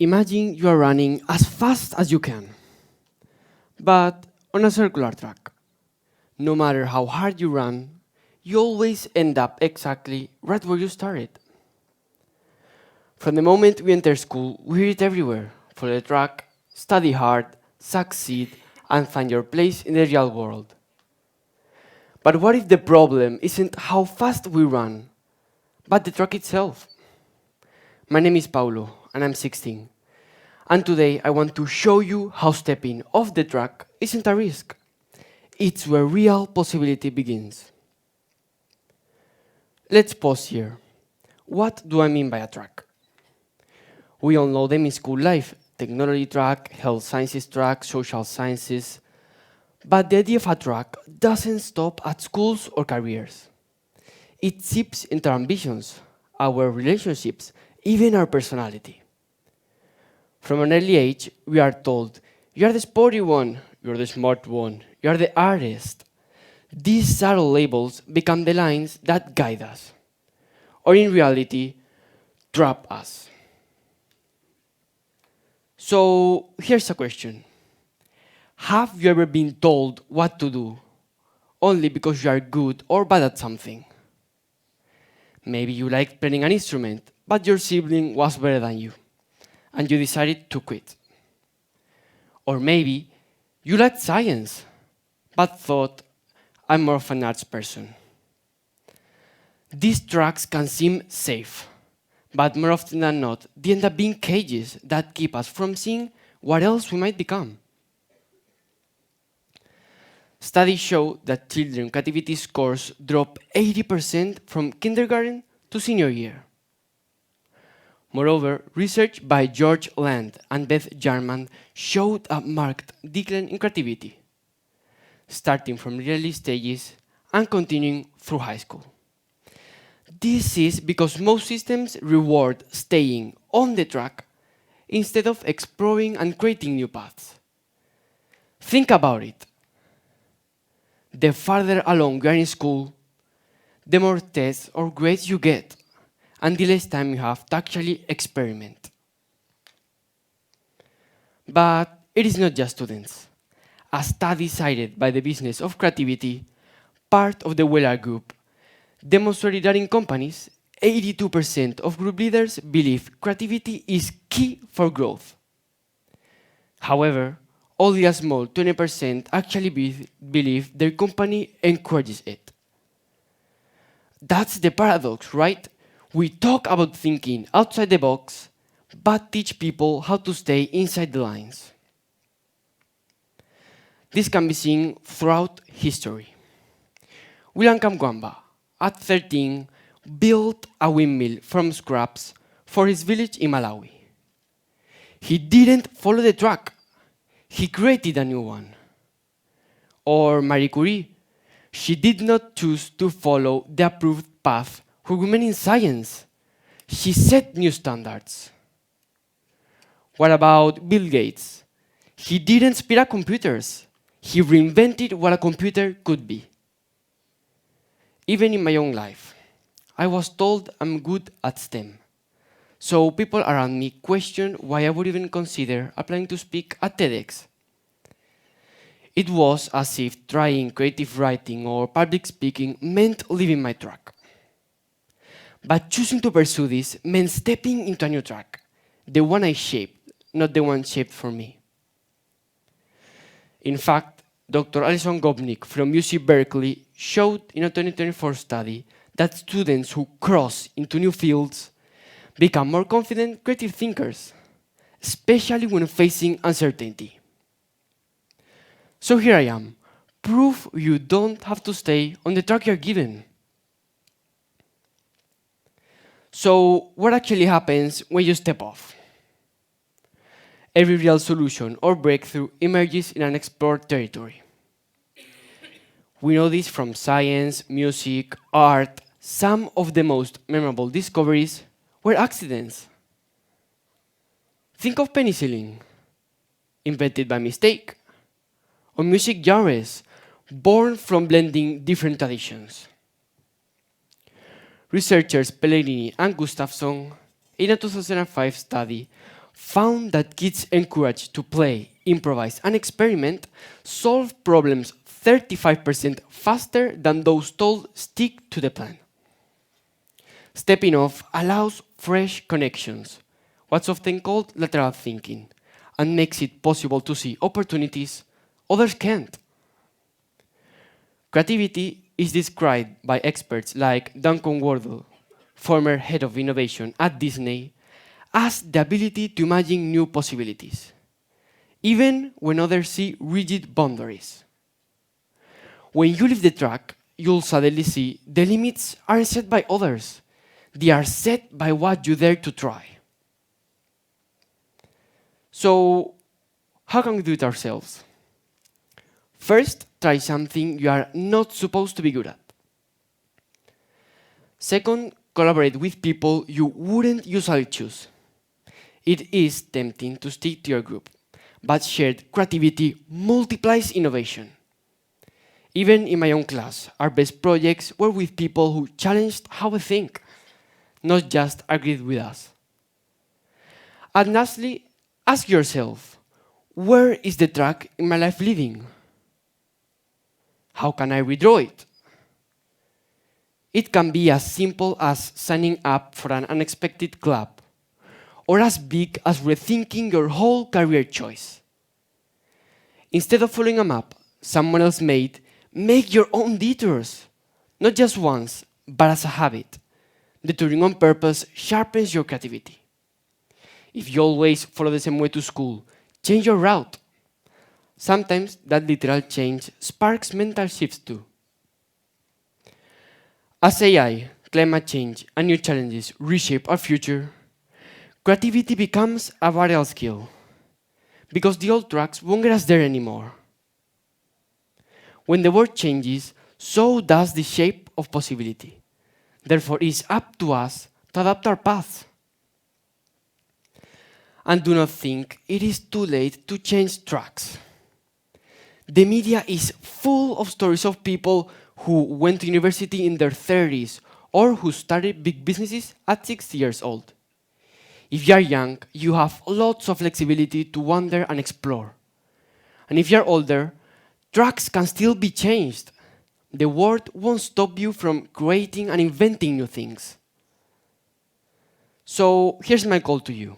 Imagine you are running as fast as you can, but on a circular track. No matter how hard you run, you always end up exactly right where you started. From the moment we enter school, we hear it everywhere. Follow the track, study hard, succeed, and find your place in the real world. But what if the problem isn't how fast we run, but the track itself? My name is Paulo, and I'm 16. And today I want to show you how stepping off the track isn't a risk. It's where real possibility begins. Let's pause here. What do I mean by a track? We all know them in school life: technology track, health sciences track, social sciences. But the idea of a track doesn't stop at schools or careers. It seeps into our ambitions, our relationships, even our personality. From an early age, we are told, you are the sporty one, you are the smart one, you are the artist. These subtle labels become the lines that guide us, or in reality, trap us. So here's a question. Have you ever been told what to do only because you are good or bad at something? Maybe you liked playing an instrument, but your sibling was better than you, and you decided to quit. Or maybe you liked science, but thought, I'm more of an arts person. These tracks can seem safe, but more often than not, they end up being cages that keep us from seeing what else we might become. Studies show that children's creativity scores drop 80% from kindergarten to senior year. Moreover, research by George Land and Beth Jarman showed a marked decline in creativity, starting from the early stages and continuing through high school. This is because most systems reward staying on the track instead of exploring and creating new paths. Think about it. The farther along you are in school, the more tests or grades you get, and the less time you have to actually experiment. But it is not just students. A study cited by the Business of Creativity, part of the Weller Group, demonstrated that in companies, 82% of group leaders believe creativity is key for growth. However, only a small 20% actually believe their company encourages it. That's the paradox, right? We talk about thinking outside the box, but teach people how to stay inside the lines. This can be seen throughout history. William Kamkwamba, at 13, built a windmill from scraps for his village in Malawi. He didn't follow the track. He created a new one. Or Marie Curie, she did not choose to follow the approved path for women in science. She set new standards. What about Bill Gates? He didn't speed up computers. He reinvented what a computer could be. Even in my own life, I was told I'm good at STEM. So people around me questioned why I would even consider applying to speak at TEDx. It was as if trying creative writing or public speaking meant leaving my track. But choosing to pursue this meant stepping into a new track, the one I shaped, not the one shaped for me. In fact, Dr. Alison Gopnik from UC Berkeley showed in a 2024 study that students who cross into new fields become more confident creative thinkers, especially when facing uncertainty. So here I am, proof you don't have to stay on the track you're given. So what actually happens when you step off? Every real solution or breakthrough emerges in unexplored territory. We know this from science, music, art. Some of the most memorable discoveries were accidents. Think of penicillin, invented by mistake, or music genres, born from blending different traditions. Researchers Pellegrini and Gustafsson, in a 2005 study, found that kids encouraged to play, improvise, and experiment solve problems 35% faster than those told stick to the plan. Stepping off allows fresh connections, what's often called lateral thinking, and makes it possible to see opportunities others can't. Creativity is described by experts like Duncan Wardle, former head of innovation at Disney, as the ability to imagine new possibilities, even when others see rigid boundaries. When you leave the track, you'll suddenly see the limits aren't set by others. They are set by what you dare to try. So, how can we do it ourselves? First, try something you are not supposed to be good at. Second, collaborate with people you wouldn't usually choose. It is tempting to stick to your group, but shared creativity multiplies innovation. Even in my own class, our best projects were with people who challenged how we think, not just agreed with us. And lastly, ask yourself, where is the track in my life leading? How can I redraw it? It can be as simple as signing up for an unexpected club, or as big as rethinking your whole career choice. Instead of following a map someone else made, make your own detours, not just once, but as a habit. Detouring on purpose sharpens your creativity. If you always follow the same way to school, change your route. Sometimes that literal change sparks mental shifts too. As AI, climate change, and new challenges reshape our future, creativity becomes a vital skill, because the old tracks won't get us there anymore. When the world changes, so does the shape of possibility. Therefore, it is up to us to adapt our paths. And do not think it is too late to change tracks. The media is full of stories of people who went to university in their 30s or who started big businesses at 60 years old. If you are young, you have lots of flexibility to wander and explore. And if you are older, tracks can still be changed. The world won't stop you from creating and inventing new things. So here's my call to you.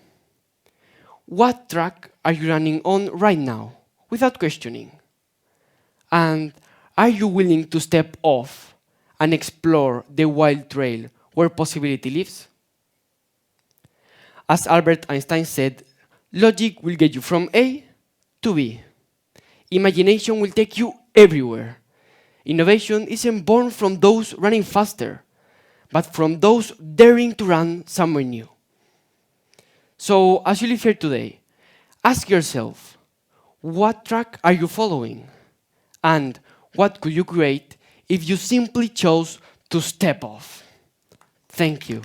What track are you running on right now, without questioning? And are you willing to step off and explore the wild trail where possibility lives? As Albert Einstein said, logic will get you from A to B. Imagination will take you everywhere. Innovation isn't born from those running faster, but from those daring to run somewhere new. So, as you live here today, ask yourself, what track are you following? And what could you create if you simply chose to step off? Thank you.